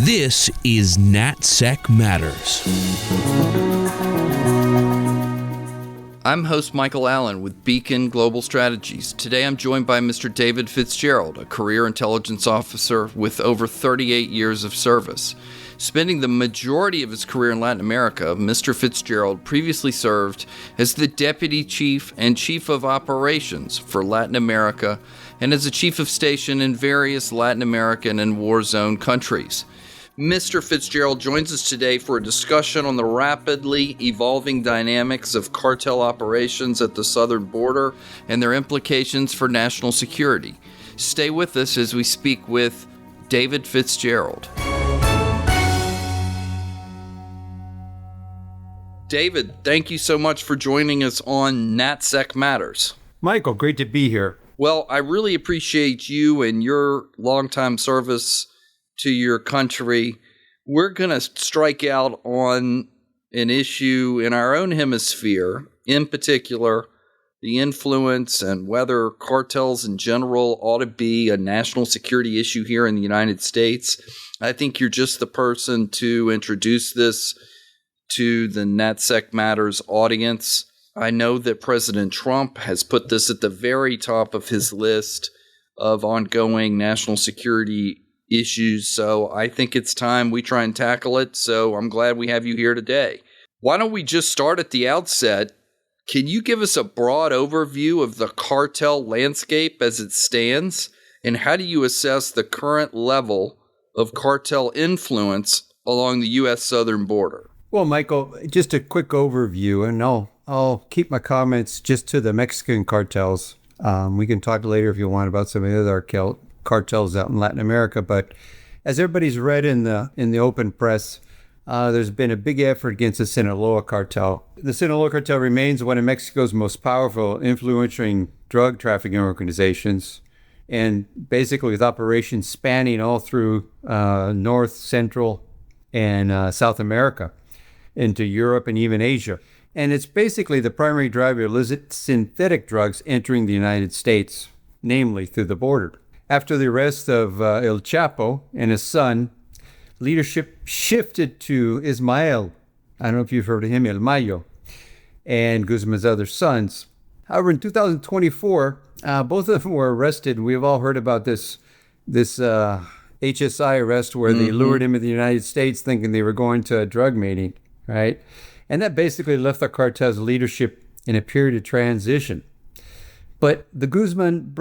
This is NatSec Matters. I'm host Michael Allen with Beacon Global Strategies. Today I'm joined by Mr. David Fitzgerald, a career intelligence officer with over 38 years of service. Spending the majority of his career in Latin America, Mr. Fitzgerald previously served as the Deputy Chief and Chief of Operations for Latin America and as a Chief of Station in various Latin American and war zone countries. Mr. Fitzgerald joins us today for a discussion on the rapidly evolving dynamics of cartel operations at the southern border and their implications for national security. Stay with us as we speak with David Fitzgerald. David, thank you so much for joining us on NatSec Matters. Michael, great to be here. Well, I really appreciate you and your longtime service to your country. We're going to strike out on an issue in our own hemisphere, in particular, the influence and whether cartels in general ought to be a national security issue here in the United States. I think you're just the person to introduce this to the NatSec Matters audience. I know that President Trump has put this at the very top of his list of ongoing national security issues, so I think it's time we try and tackle it, so I'm glad we have you here today. Why don't we just start at the outset? Can you give us a broad overview of the cartel landscape as it stands, and how do you assess the current level of cartel influence along the U.S. southern border? Well, Michael, just a quick overview, and I'll keep my comments just to the Mexican cartels. We can talk later if you want about some of the other cartels out in Latin America, but as everybody's read in the open press, there's been a big effort against the Sinaloa cartel. The Sinaloa cartel remains one of Mexico's most powerful, influential drug trafficking organizations, and basically with operations spanning all through North, Central, and South America, into Europe and even Asia. And it's basically the primary driver of illicit synthetic drugs entering the United States, namely through the border. After the arrest of El Chapo and his son, leadership shifted to Ismael. I don't know if you've heard of him, El Mayo, and Guzman's other sons. However, in 2024, both of them were arrested. We've all heard about this HSI arrest where they lured him to the United States thinking they were going to a drug meeting, right? And that basically left the cartel's leadership in a period of transition. But the Guzman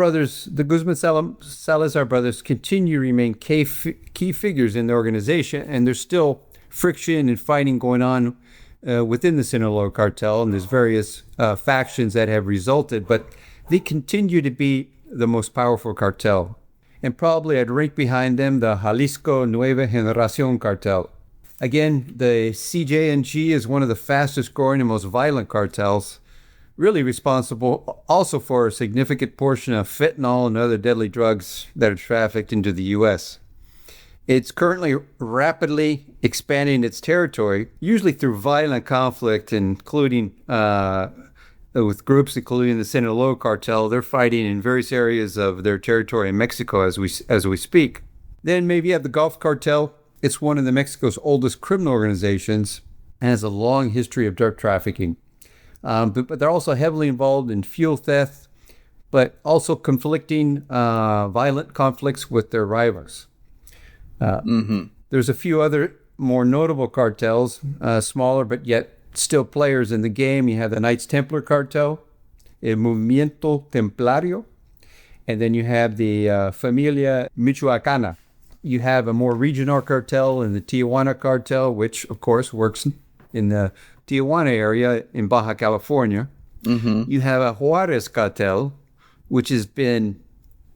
Salazar brothers continue to remain key figures in the organization, and there's still friction and fighting going on within the Sinaloa cartel, and there's various factions that have resulted, but they continue to be the most powerful cartel. And probably I'd rank behind them the Jalisco Nueva Generación cartel. Again, the CJNG is one of the fastest growing and most violent cartels, really responsible also for a significant portion of fentanyl and other deadly drugs that are trafficked into the U.S. It's currently rapidly expanding its territory, usually through violent conflict, including with groups including the Sinaloa cartel. They're fighting in various areas of their territory in Mexico as we speak. Then maybe you have the Gulf cartel. It's one of Mexico's oldest criminal organizations and has a long history of drug trafficking. But they're also heavily involved in fuel theft, but also conflicting violent conflicts with their rivals. There's a few other more notable cartels, smaller but yet still players in the game. You have the Knights Templar cartel, El Movimiento Templario, and then you have the Familia Michoacana. You have a more regional cartel in the Tijuana cartel, which of course works in the Tijuana area in Baja California. You have a Juarez cartel, which has been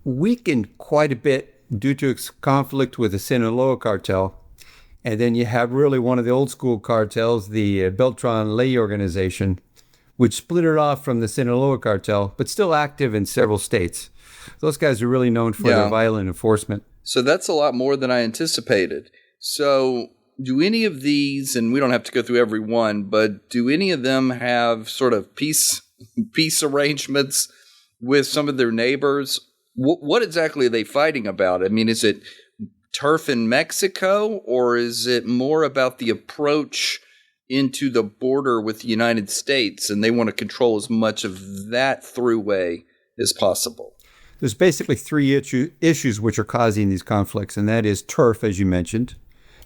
weakened quite a bit due to its conflict with the Sinaloa cartel. And then you have really one of the old school cartels, the Beltran Ley organization, which split it off from the Sinaloa cartel, but still active in several states. Those guys are really known for their violent enforcement. So that's a lot more than I anticipated. So do any of these, and we don't have to go through every one, but do any of them have sort of peace arrangements with some of their neighbors? What exactly are they fighting about? I mean, is it turf in Mexico, or is it more about the approach into the border with the United States, and they want to control as much of that throughway as possible? There's basically three issues which are causing these conflicts, and that is turf, as you mentioned.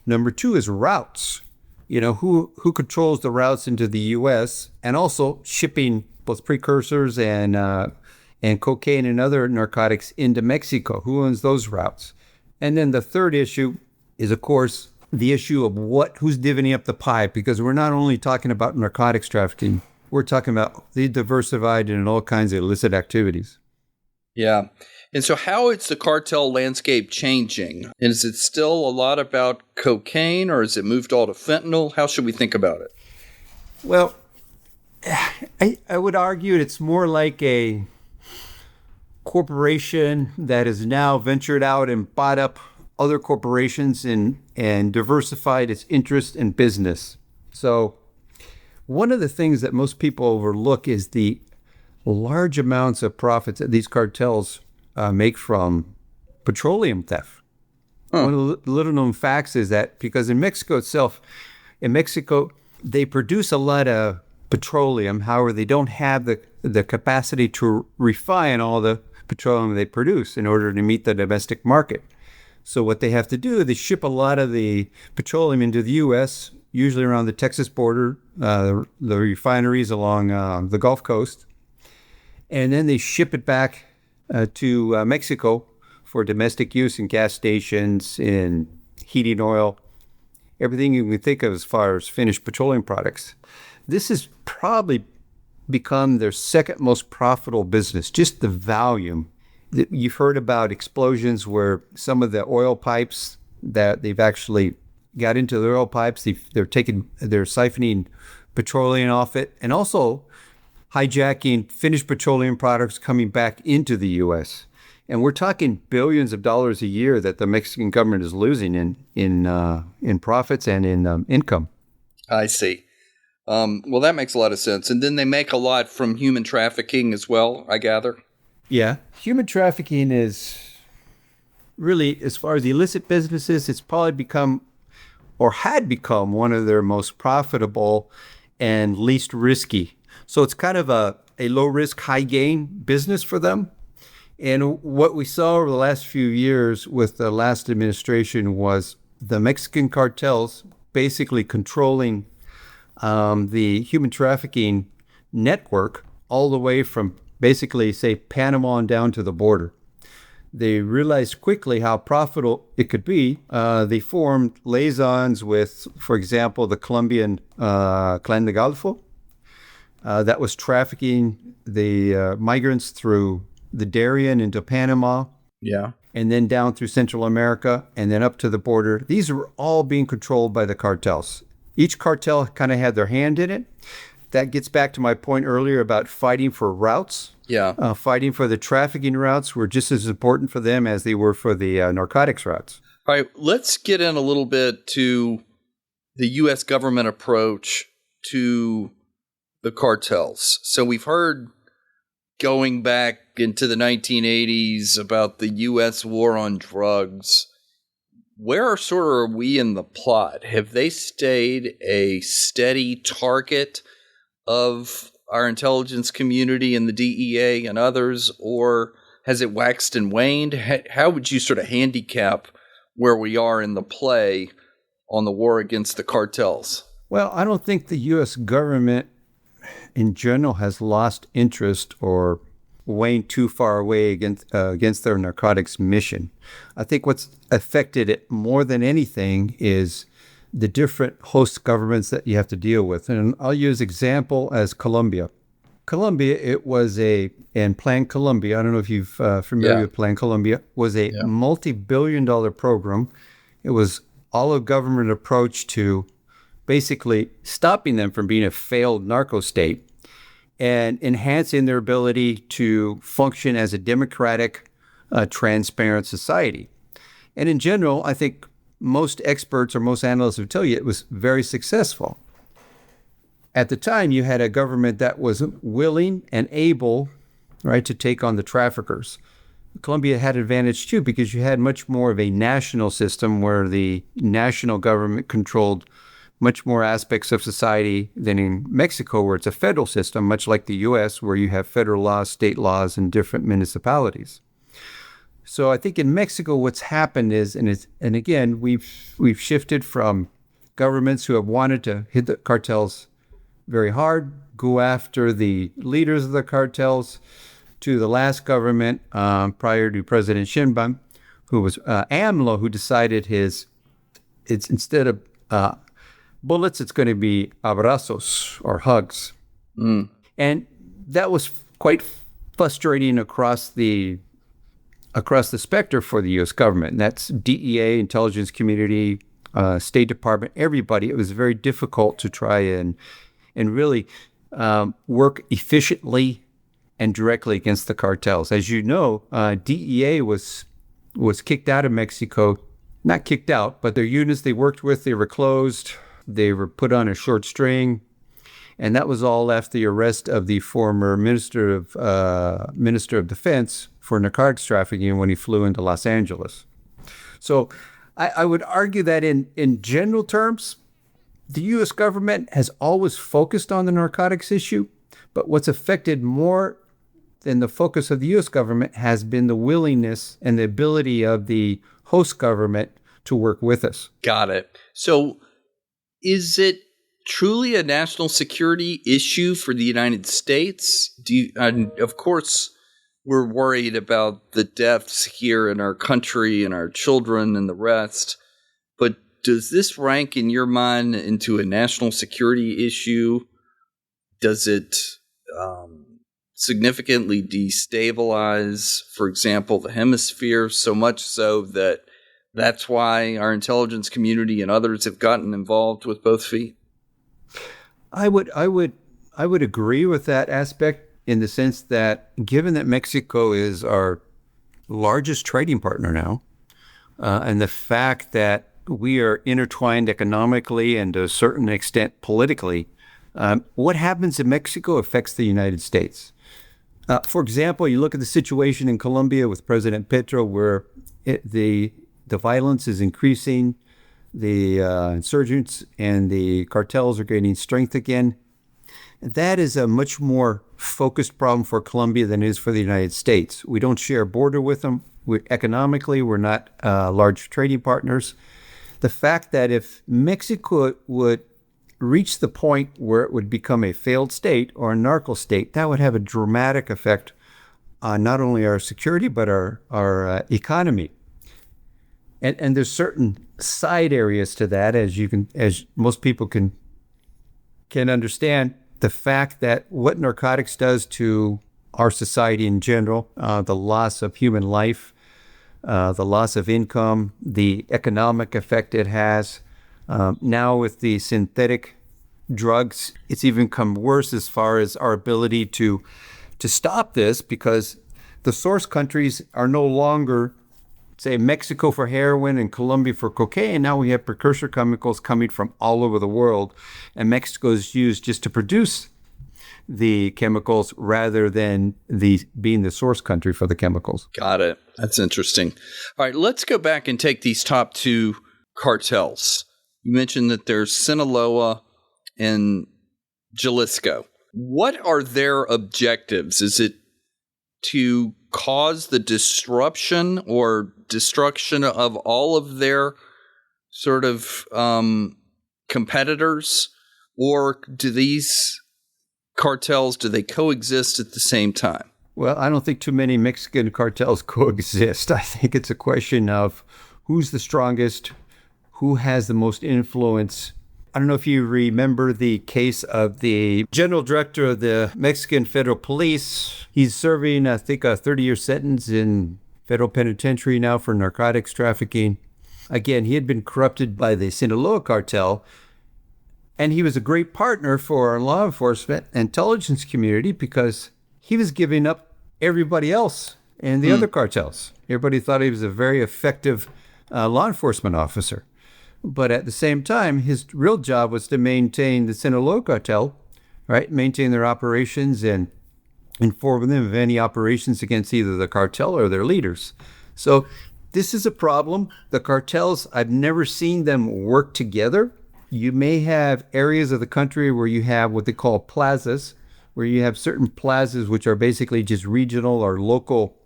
Number two is routes. Who controls the routes into the U.S. and also shipping both precursors and cocaine and other narcotics into Mexico. Who owns those routes? And then the third issue is, of course, the issue of who's divvying up the pie, because we're not only talking about narcotics trafficking, we're talking about the diversified and all kinds of illicit activities. Yeah. And so how is the cartel landscape changing? And is it still a lot about cocaine, or has it moved all to fentanyl? How should we think about it? Well, I would argue it's more like a corporation that has now ventured out and bought up other corporations and diversified its interest in business. So one of the things that most people overlook is the large amounts of profits that these cartels make from petroleum theft. One of the little known facts is that because in Mexico itself, they produce a lot of petroleum. However, they don't have the capacity to refine all the petroleum they produce in order to meet the domestic market. So what they have to do, they ship a lot of the petroleum into the U.S., usually around the Texas border, the refineries along the Gulf Coast, and then they ship it back to Mexico for domestic use in gas stations, in heating oil, everything you can think of as far as finished petroleum products. This has probably become their second most profitable business, just the volume. You've heard about explosions where some of the oil pipes that they've actually got into the oil pipes, they're siphoning petroleum off it, and also hijacking finished petroleum products coming back into the U.S. And we're talking billions of dollars a year that the Mexican government is losing in profits and in income. I see. Well, that makes a lot of sense. And then they make a lot from human trafficking as well, I gather. Yeah. Human trafficking is really, as far as the illicit businesses, it's probably become or had become one of their most profitable and least risky. So it's kind of a low risk, high gain business for them. And what we saw over the last few years with the last administration was the Mexican cartels basically controlling the human trafficking network all the way from basically, say, Panama and down to the border. They realized quickly how profitable it could be. They formed liaisons with, for example, the Colombian Clan de Golfo that was trafficking the migrants through the Darien into Panama. Yeah. And then down through Central America and then up to the border. These were all being controlled by the cartels. Each cartel kind of had their hand in it. That gets back to my point earlier about fighting for routes. Yeah. Fighting for the trafficking routes were just as important for them as they were for the narcotics routes. All right, let's get in a little bit to the U.S. government approach to the cartels. So we've heard going back into the 1980s about the U.S. war on drugs. Where are we in the plot? Have they stayed a steady target of our intelligence community and the DEA and others, or has it waxed and waned? How would you sort of handicap where we are in the play on the war against the cartels? Well, I don't think the U.S. government in general has lost interest or waned too far away against their narcotics mission. I think what's affected it more than anything is the different host governments that you have to deal with. And I'll use example as Colombia. Colombia, it was and Plan Colombia, I don't know if you're familiar with Plan Colombia, was a multi-billion-dollar program. It was all a government approach to basically stopping them from being a failed narco state and enhancing their ability to function as a democratic, transparent society. And in general, I think most experts or most analysts would tell you it was very successful. At the time, you had a government that was willing and able, right, to take on the traffickers. Colombia had an advantage too because you had much more of a national system where the national government controlled much more aspects of society than in Mexico, where it's a federal system, much like the U.S., where you have federal laws, state laws, and different municipalities. So I think in Mexico, what's happened is, and again, we've shifted from governments who have wanted to hit the cartels very hard, go after the leaders of the cartels, to the last government prior to President Shinban, who was AMLO, who decided it's instead of bullets, it's going to be abrazos or hugs. And that was quite frustrating across the spectrum for the U.S. government. And that's DEA, intelligence community, State Department, everybody. It was very difficult to try and really work efficiently and directly against the cartels. As you know, DEA was kicked out of Mexico. Not kicked out, but their units they worked with, they were closed. They were put on a short string. And that was all after the arrest of the former Minister of Defense for narcotics trafficking when he flew into Los Angeles. So I would argue that in general terms, the U.S. government has always focused on the narcotics issue, but what's affected more than the focus of the U.S. government has been the willingness and the ability of the host government to work with us. Got it. So is it truly a national security issue for the United States? And of course, we're worried about the deaths here in our country and our children and the rest. But does this rank in your mind into a national security issue? Does it significantly destabilize, for example, the hemisphere, so much so that that's why our intelligence community and others have gotten involved with both feet? I would agree with that aspect in the sense that given that Mexico is our largest trading partner now, and the fact that we are intertwined economically and to a certain extent politically, what happens in Mexico affects the United States. For example, you look at the situation in Colombia with President Petro, where the violence is increasing, the insurgents and the cartels are gaining strength again. That is a much more focused problem for Colombia than it is for the United States. We don't share a border with them. Economically, we're not large trading partners. The fact that if Mexico would reach the point where it would become a failed state or a narco state, that would have a dramatic effect on not only our security, but our economy. And there's certain side areas to that, as most people can understand. The fact that what narcotics does to our society in general, the loss of human life, the loss of income, the economic effect it has. Now with the synthetic drugs, it's even come worse as far as our ability to stop this, because the source countries are no longer, say, Mexico for heroin and Colombia for cocaine. Now we have precursor chemicals coming from all over the world, and Mexico is used just to produce the chemicals rather than being the source country for the chemicals. Got it. That's interesting. All right, let's go back and take these top two cartels. You mentioned that there's Sinaloa and Jalisco. What are their objectives? Is it to cause the disruption or destruction of all of their sort of competitors? Or do these cartels, do they coexist at the same time? Well, I don't think too many Mexican cartels coexist. I think it's a question of who's the strongest, who has the most influence. I don't know if you remember the case of the general director of the Mexican Federal Police. He's serving, I think, a 30-year sentence in federal penitentiary now for narcotics trafficking. Again, he had been corrupted by the Sinaloa cartel, and he was a great partner for our law enforcement and intelligence community because he was giving up everybody else and the other cartels. Everybody thought he was a very effective law enforcement officer. But at the same time, his real job was to maintain the Sinaloa cartel, right? Maintain their operations and inform them of any operations against either the cartel or their leaders. So this is a problem. The cartels, I've never seen them work together. You may have areas of the country where you have what they call plazas, where you have certain plazas which are basically just regional or local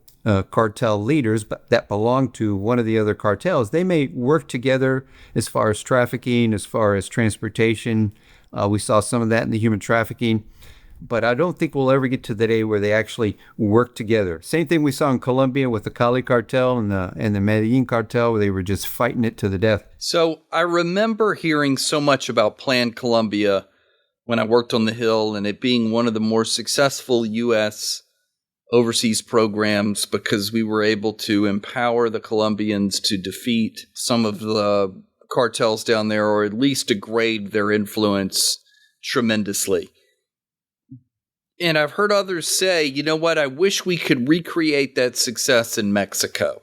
cartel leaders but that belong to one of the other cartels. They may work together as far as trafficking, as far as transportation. We saw some of that in the human trafficking. But I don't think we'll ever get to the day where they actually work together. Same thing we saw in Colombia with the Cali cartel and the Medellin cartel, where they were just fighting it to the death. So I remember hearing so much about Plan Colombia when I worked on the Hill, and it being one of the more successful U.S. overseas programs because we were able to empower the Colombians to defeat some of the cartels down there, or at least degrade their influence tremendously. And I've heard others say, you know what, I wish we could recreate that success in Mexico.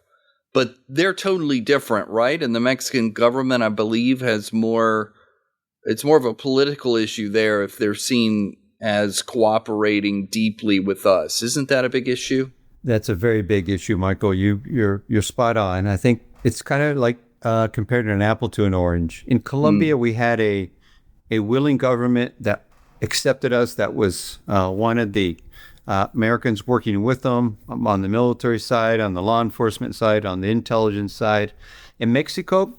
But they're totally different, right? And the Mexican government, I believe, it's more of a political issue there if they're seen as cooperating deeply with us. Isn't that a big issue? That's a very big issue, Michael. You're spot on. I think it's kind of like compared an apple to an orange. In Colombia, we had a willing government that accepted us, that was wanted the Americans working with them on the military side, on the law enforcement side, on the intelligence side. In Mexico,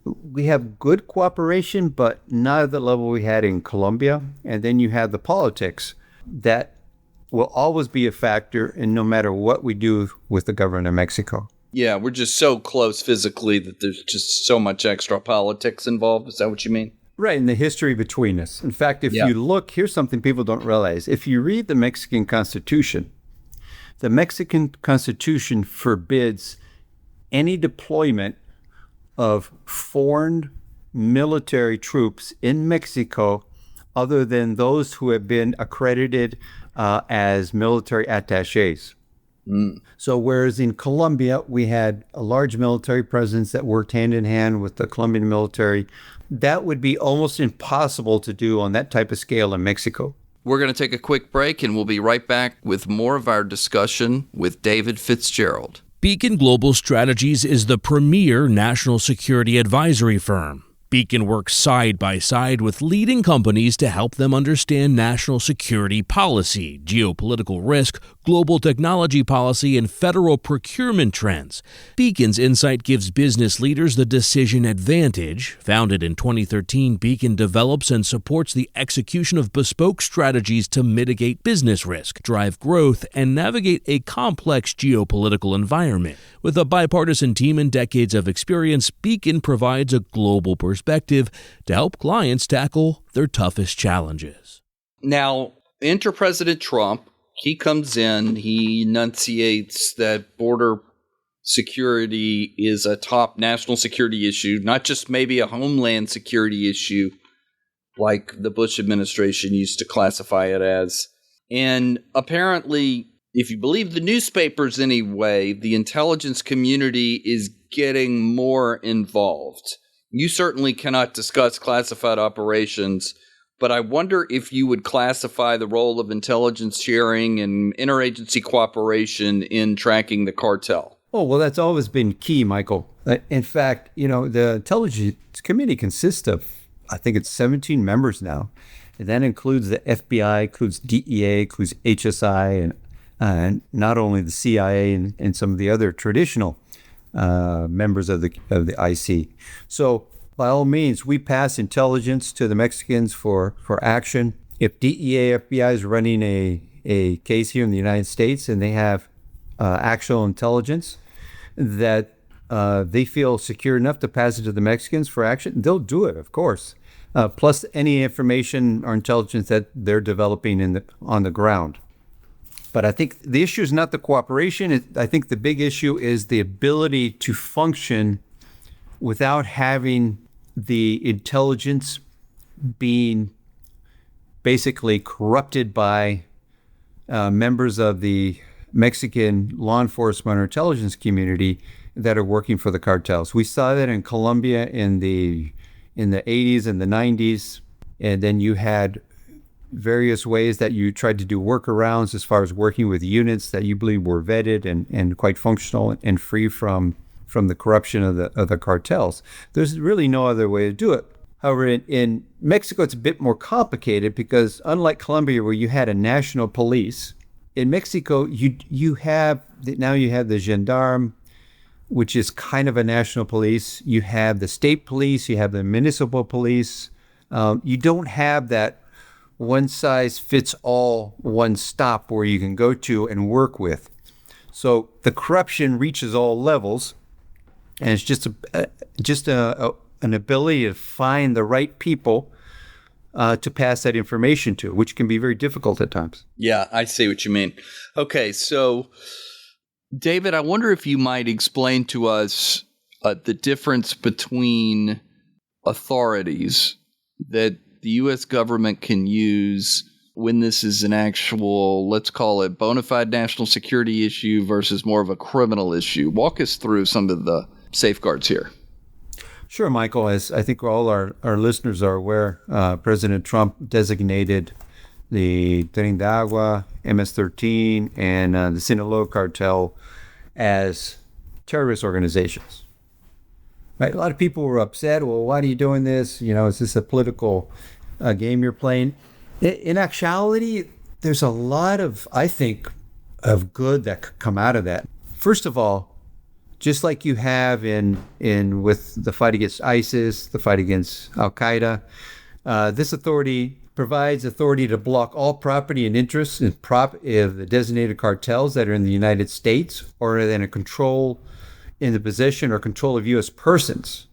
we have good cooperation, but not at the level we had in Colombia. And then you have the politics that will always be a factor, and no matter what we do with the government of Mexico. Yeah, we're just so close physically that there's just so much extra politics involved. Is that what you mean? Right, in the history between us. In fact, if you look, here's something people don't realize. If you read the Mexican Constitution forbids any deployment of foreign military troops in Mexico other than those who have been accredited as military attachés. So whereas in Colombia, we had a large military presence that worked hand in hand with the Colombian military, that would be almost impossible to do on that type of scale in Mexico. We're going to take a quick break, and we'll be right back with more of our discussion with David Fitzgerald. Beacon Global Strategies is the premier national security advisory firm. Beacon works side by side with leading companies to help them understand national security policy, geopolitical risk, global technology policy, and federal procurement trends. Beacon's insight gives business leaders the decision advantage. Founded in 2013, Beacon develops and supports the execution of bespoke strategies to mitigate business risk, drive growth, and navigate a complex geopolitical environment. With a bipartisan team and decades of experience, Beacon provides a global perspective to help clients tackle their toughest challenges. Now, enter President Trump. He comes in, he enunciates that border security is a top national security issue, not just maybe a homeland security issue like the Bush administration used to classify it as. And apparently, if you believe the newspapers anyway, the intelligence community is getting more involved. You certainly cannot discuss classified operations, but I wonder if you would classify the role of intelligence sharing and interagency cooperation in tracking the cartel. Oh, well, that's always been key, Michael. In fact, the intelligence committee consists of, I think it's 17 members now. And that includes the FBI, includes DEA, includes HSI, and not only the CIA and some of the other traditional members of the IC. So by all means, we pass intelligence to the Mexicans for action. If DEA, FBI is running a case here in the United States and they have actual intelligence that they feel secure enough to pass it to the Mexicans for action, they'll do it, of course. Plus any information or intelligence that they're developing on the ground. But I think the issue is not the cooperation. I think the big issue is the ability to function without having the intelligence being basically corrupted by members of the Mexican law enforcement or intelligence community that are working for the cartels. We saw that in Colombia in the 80s and the 90s, and then you had various ways that you tried to do workarounds as far as working with units that you believe were vetted and quite functional and free from the corruption of the cartels. There's really no other way to do it. However, in Mexico, it's a bit more complicated because unlike Colombia, where you had a national police, in Mexico, you have the gendarme, which is kind of a national police. You have the state police. You have the municipal police. You don't have that one-size-fits-all, one-stop where you can go to and work with. So the corruption reaches all levels, and it's just an ability to find the right people to pass that information to, which can be very difficult at times. Yeah, I see what you mean. Okay, so David, I wonder if you might explain to us the difference between authorities that the U.S. government can use when this is an actual, let's call it, bona fide national security issue versus more of a criminal issue. Walk us through some of the safeguards here. Sure, Michael. As I think all our listeners are aware, President Trump designated the Tren de Agua, MS-13, and the Sinaloa Cartel as terrorist organizations. Right? A lot of people were upset. Well, why are you doing this? Is this a political game you're playing? In actuality, there's a lot of, I think, of good that could come out of that. First of all, just like you have in with the fight against ISIS, the fight against Al-Qaeda, this authority provides authority to block all property and interests of the designated cartels that are in the United States or in the possession or control of U.S. persons.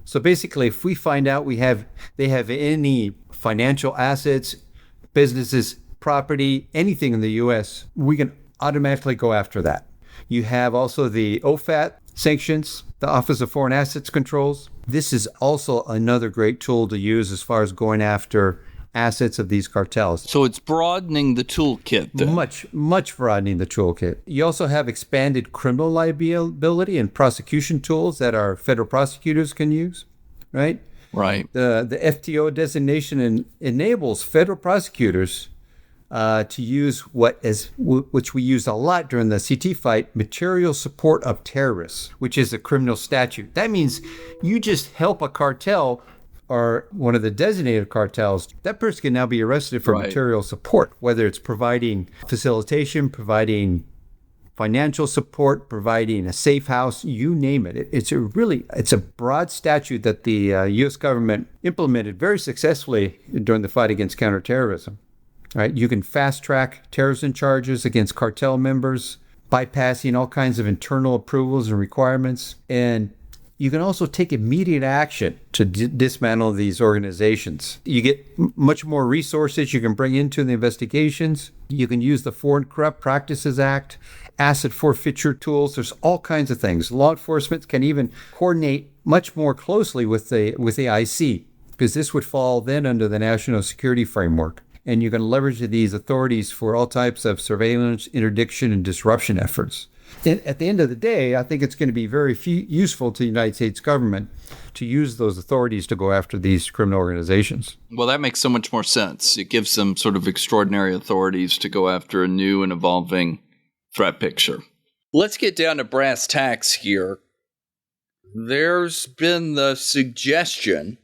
So basically, if we find out they have any financial assets, businesses, property, anything in the U.S., we can automatically go after that. You have also the OFAC sanctions, the Office of Foreign Assets Controls. This is also another great tool to use as far as going after assets of these cartels. So it's broadening the toolkit then. Much broadening the toolkit. You also have expanded criminal liability and prosecution tools that our federal prosecutors can use, right? Right. The FTO designation enables federal prosecutors to use which we used a lot during the CT fight, material support of terrorists, which is a criminal statute. That means you just help a cartel or one of the designated cartels. That person can now be arrested for material support, whether it's providing facilitation, providing financial support, providing a safe house, you name it. It's a broad statute that the U.S. government implemented very successfully during the fight against counterterrorism. Right? You can fast track terrorism charges against cartel members, bypassing all kinds of internal approvals and requirements. And you can also take immediate action to dismantle these organizations. You get much more resources you can bring into the investigations. You can use the Foreign Corrupt Practices Act, asset forfeiture tools. There's all kinds of things. Law enforcement can even coordinate much more closely with the IC, because this would fall then under the national security framework. And you can leverage these authorities for all types of surveillance, interdiction, and disruption efforts. And at the end of the day, I think it's going to be very useful to the United States government to use those authorities to go after these criminal organizations. Well, that makes so much more sense. It gives them sort of extraordinary authorities to go after a new and evolving threat picture. Let's get down to brass tacks here. There's been the suggestion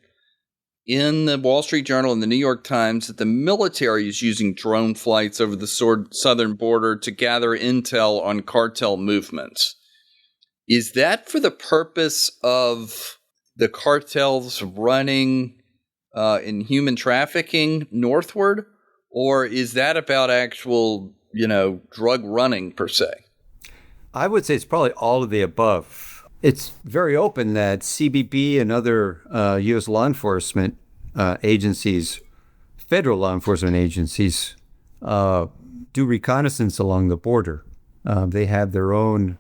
in the Wall Street Journal and the New York Times that the military is using drone flights over the southern border to gather intel on cartel movements. Is that for the purpose of the cartels running in human trafficking northward? Or is that about actual, drug running per se? I would say it's probably all of the above. It's very open that CBP and other U.S. law enforcement agencies, federal law enforcement agencies, do reconnaissance along the border. They have their own.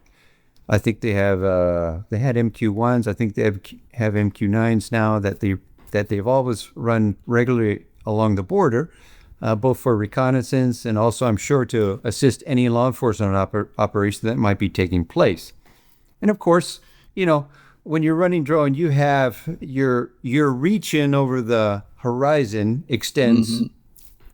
I think they had MQ-1s. I think they have MQ-9s now that they've always run regularly along the border, both for reconnaissance and also, I'm sure, to assist any law enforcement operation that might be taking place. And of course, when you're running drone, you have your reach in over the horizon extends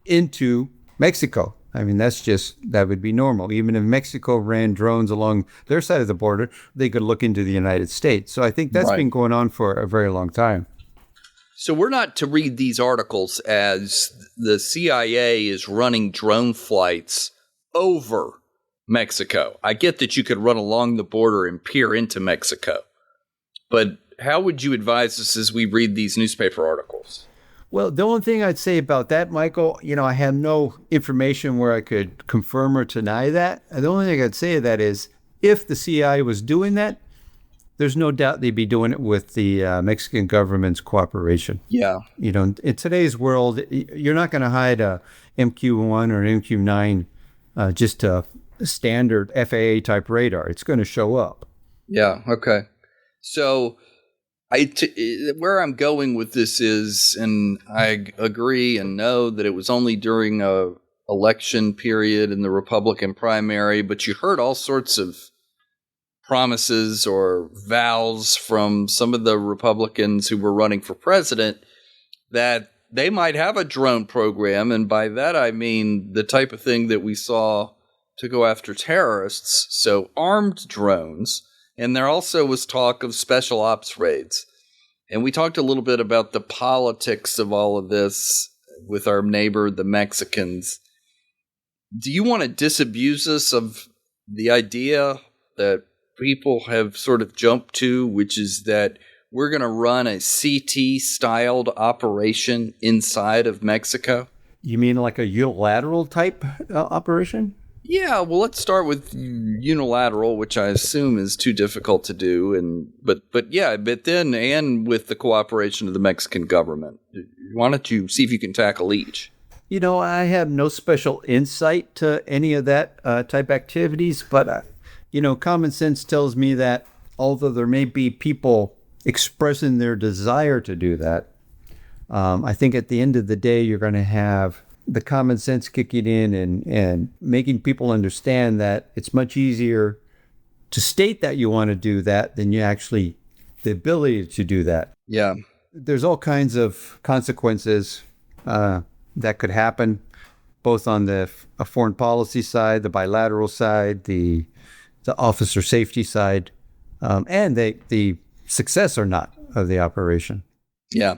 into Mexico. I mean, that would be normal. Even if Mexico ran drones along their side of the border, they could look into the United States. So I think that's been going on for a very long time. So we're not to read these articles as the CIA is running drone flights over Mexico. I get that you could run along the border and peer into Mexico. But how would you advise us as we read these newspaper articles? Well, the only thing I'd say about that, Michael, I have no information where I could confirm or deny that. The only thing I'd say of that is if the CIA was doing that, there's no doubt they'd be doing it with the Mexican government's cooperation. Yeah. In today's world, you're not going to hide a MQ-1 or an MQ-9 just a standard FAA type radar. It's going to show up. Yeah. Okay. So where I'm going with this is, and I agree and know that it was only during a election period in the Republican primary, but you heard all sorts of promises or vows from some of the Republicans who were running for president that they might have a drone program. And by that, I mean the type of thing that we saw to go after terrorists. So armed drones. And there also was talk of special ops raids. And we talked a little bit about the politics of all of this with our neighbor, the Mexicans. Do you want to disabuse us of the idea that people have sort of jumped to, which is that we're going to run a CT-styled operation inside of Mexico? You mean like a unilateral type operation? Yeah, well, let's start with unilateral, which I assume is too difficult to do, but then and with the cooperation of the Mexican government. Why don't you see if you can tackle each? I have no special insight to any of that type activities, but common sense tells me that although there may be people expressing their desire to do that, I think at the end of the day, you're going to have the common sense kicking in and making people understand that it's much easier to state that you want to do that than you actually the ability to do that. Yeah. There's all kinds of consequences that could happen, both on the foreign policy side, the bilateral side, the officer safety side, and the success or not of the operation. Yeah.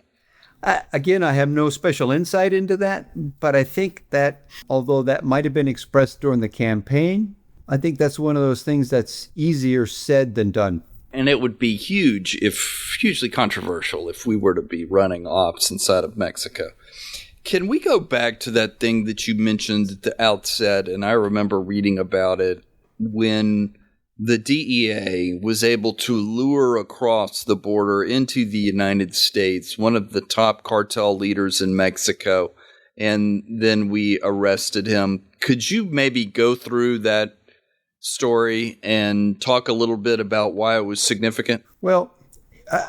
Again, I have no special insight into that, but I think that although that might have been expressed during the campaign, I think that's one of those things that's easier said than done. And it would be hugely controversial if we were to be running ops inside of Mexico. Can we go back to that thing that you mentioned at the outset? And I remember reading about it when the DEA was able to lure across the border into the United States one of the top cartel leaders in Mexico, and then we arrested him. Could you maybe go through that story and talk a little bit about why it was significant? Well,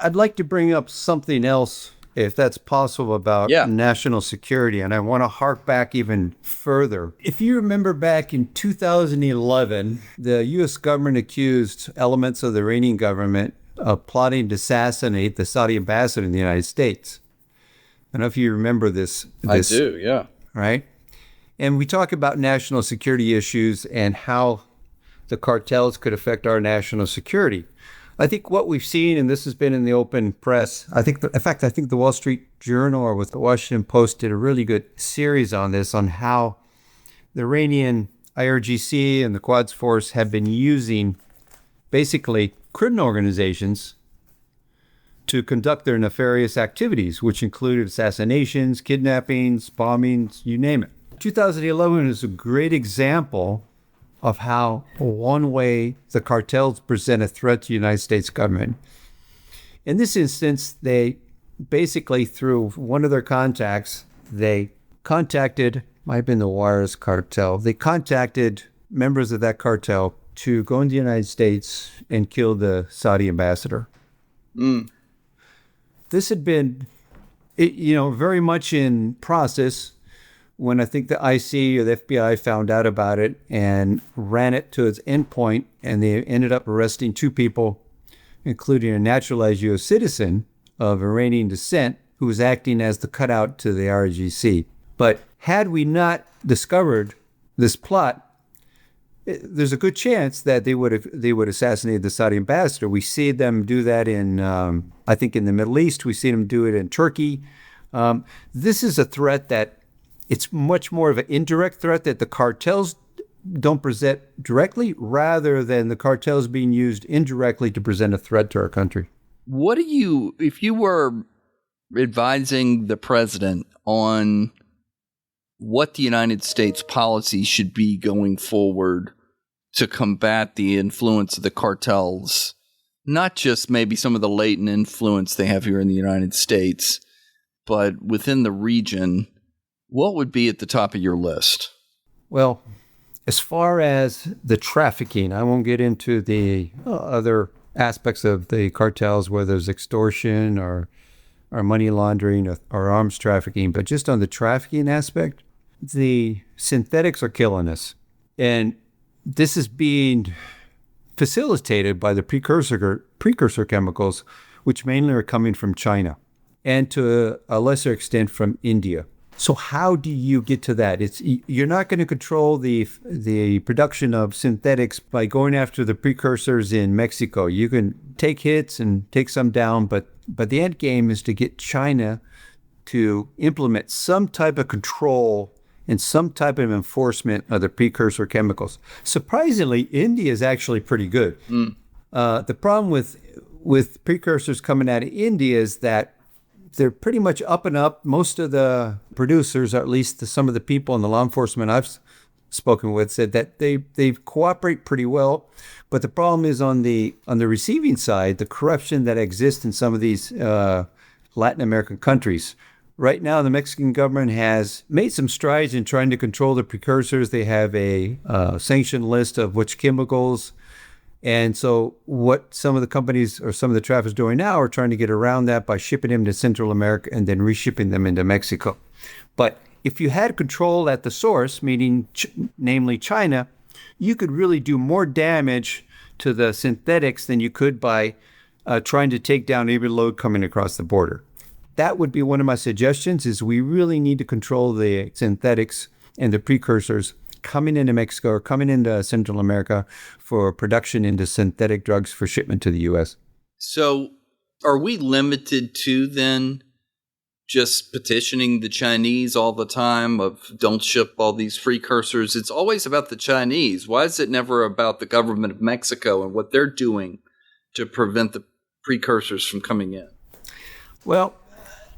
I'd like to bring up something else, if that's possible, about national security. And I want to hark back even further. If you remember back in 2011, the U.S. government accused elements of the Iranian government of plotting to assassinate the Saudi ambassador in the United States. I don't know if you remember this. I do, yeah. Right? And we talk about national security issues and how the cartels could affect our national security. I think what we've seen, and this has been in the open press, I think the Wall Street Journal or with the Washington Post did a really good series on this, on how the Iranian IRGC and the Quds Force have been using basically criminal organizations to conduct their nefarious activities, which included assassinations, kidnappings, bombings, you name it. 2011 is a great example of how one way the cartels present a threat to the United States government. In this instance, they basically, through one of their contacts, they contacted, might have been the Juarez cartel, they contacted members of that cartel to go into the United States and kill the Saudi ambassador. This had been, very much in process when I think the IC or the FBI found out about it and ran it to its endpoint, and they ended up arresting two people, including a naturalized U.S. citizen of Iranian descent who was acting as the cutout to the IRGC. But had we not discovered this plot, there's a good chance that they would assassinate the Saudi ambassador. We see them do that in, I think, in the Middle East. We see them do it in Turkey. This is a threat that it's much more of an indirect threat that the cartels don't present directly, rather than the cartels being used indirectly to present a threat to our country. What do you, if you were advising the president on what the United States policy should be going forward to combat the influence of the cartels, not just maybe some of the latent influence they have here in the United States, but within the region, what would be at the top of your list? Well, as far as the trafficking, I won't get into the other aspects of the cartels, whether it's extortion or money laundering or arms trafficking, but just on the trafficking aspect, the synthetics are killing us. And this is being facilitated by the precursor chemicals, which mainly are coming from China and to a lesser extent from India. So how do you get to that? You're not going to control the production of synthetics by going after the precursors in Mexico. You can take hits and take some down, but the end game is to get China to implement some type of control and some type of enforcement of the precursor chemicals. Surprisingly, India is actually pretty good. The problem with precursors coming out of India is that they're pretty much up and up. Most of the producers, or at least some of the people in the law enforcement I've spoken with, said that they cooperate pretty well. But the problem is on the receiving side, the corruption that exists in some of these Latin American countries. Right now, the Mexican government has made some strides in trying to control the precursors. They have a sanction list of which chemicals. And so what some of the companies or some of the traffickers doing now are trying to get around that by shipping them to Central America and then reshipping them into Mexico. But if you had control at the source, meaning namely China, you could really do more damage to the synthetics than you could by trying to take down every load coming across the border. That would be one of my suggestions, is we really need to control the synthetics and the precursors coming into Mexico or coming into Central America for production into synthetic drugs for shipment to the U.S. So are we limited to then just petitioning the Chinese all the time of don't ship all these precursors? It's always about the Chinese. Why is it never about the government of Mexico and what they're doing to prevent the precursors from coming in? Well,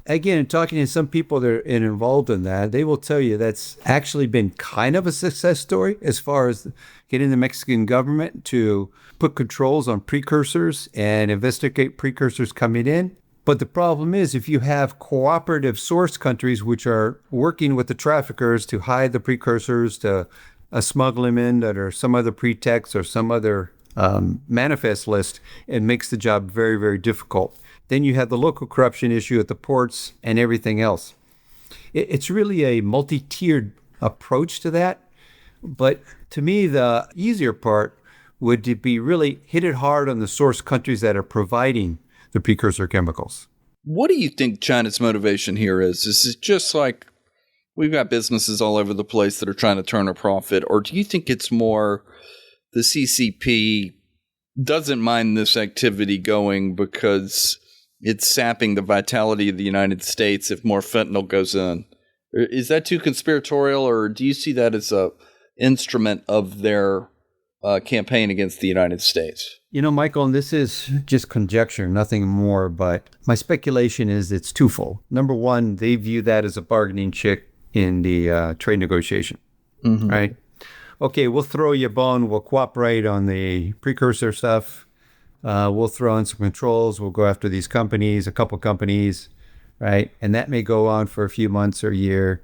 again, talking to some people that are involved in that, they will tell you that's actually been kind of a success story as far as getting the Mexican government to put controls on precursors and investigate precursors coming in. But the problem is, if you have cooperative source countries which are working with the traffickers to hide the precursors, to smuggle them in under some other pretext or some other manifest list, it makes the job very, very difficult. Then you have the local corruption issue at the ports and everything else. It's really a multi-tiered approach to that. But to me, the easier part would be really hit it hard on the source countries that are providing the precursor chemicals. What do you think China's motivation here is? Is it just like we've got businesses all over the place that are trying to turn a profit? Or do you think it's more the CCP doesn't mind this activity going because it's sapping the vitality of the United States if more fentanyl goes in? Is that too conspiratorial, or do you see that as a instrument of their campaign against the United States? You know, Michael, and this is just conjecture, nothing more, but my speculation is it's twofold. Number one, they view that as a bargaining chip in the trade negotiation, right? Okay, we'll throw you a bone, we'll cooperate on the precursor stuff, we'll throw in some controls, we'll go after these companies, a couple companies, right? And that may go on for a few months or a year.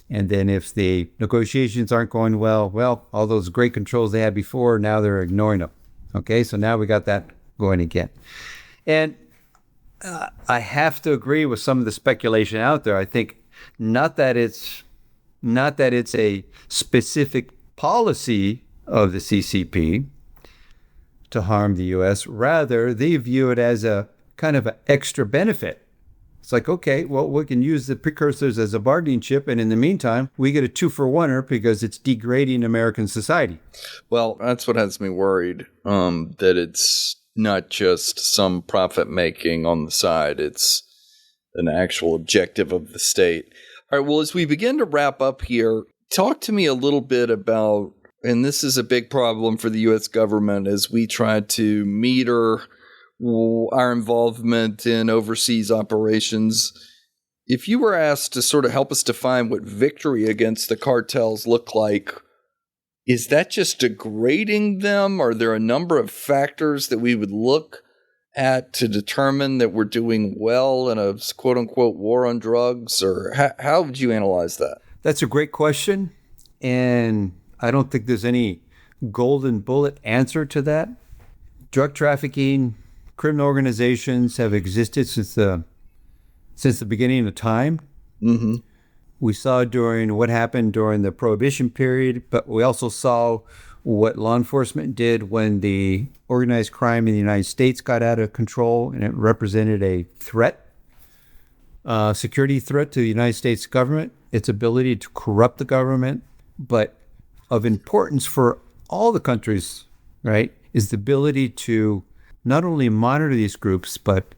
And then if the negotiations aren't going well, all those great controls they had before, now they're ignoring them. Okay, so now we got that going again. And I have to agree with some of the speculation out there. I think not that it's a specific policy of the CCP to harm the U.S. Rather, they view it as a kind of an extra benefit It's like, okay, well, we can use the precursors as a bargaining chip, and in the meantime, we get a 2-for-1er because it's degrading American society. Well, that's what has me worried, that it's not just some profit making on the side. It's an actual objective of the state. All right, well, as we begin to wrap up here, talk to me a little bit about, and this is a big problem for the U.S. government as we try to meter our involvement in overseas operations. If you were asked to sort of help us define what victory against the cartels look like, is that just degrading them? Are there a number of factors that we would look at to determine that we're doing well in a quote-unquote war on drugs? Or how would you analyze that? That's a great question, and I don't think there's any golden bullet answer to that. Drug trafficking, criminal organizations have existed since the beginning of time. Mm-hmm. We saw what happened during the Prohibition period, but we also saw what law enforcement did when the organized crime in the United States got out of control, and it represented a threat, security threat to the United States government, its ability to corrupt the government. But of importance for all the countries, right, is the ability to not only monitor these groups, but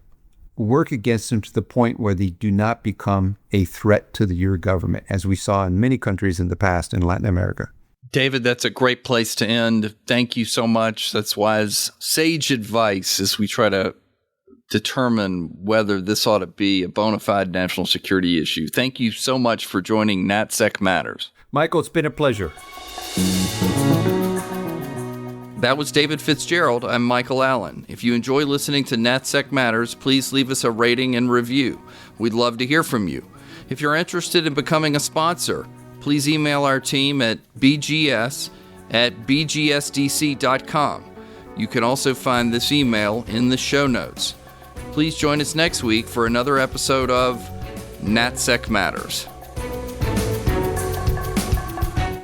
work against them to the point where they do not become a threat to your government, as we saw in many countries in the past in Latin America. David, that's a great place to end. Thank you so much. That's wise, sage advice as we try to determine whether this ought to be a bona fide national security issue. Thank you so much for joining NatSec Matters. Michael, it's been a pleasure. That was David Fitzgerald. I'm Michael Allen. If you enjoy listening to NatSec Matters, please leave us a rating and review. We'd love to hear from you. If you're interested in becoming a sponsor, please email our team at bgs@bgsdc.com. You can also find this email in the show notes. Please join us next week for another episode of NatSec Matters.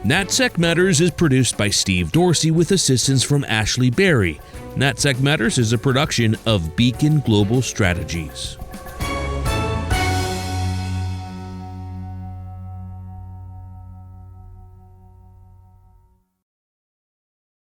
NatSec Matters is produced by Steve Dorsey with assistance from Ashley Berry. NatSec Matters is a production of Beacon Global Strategies.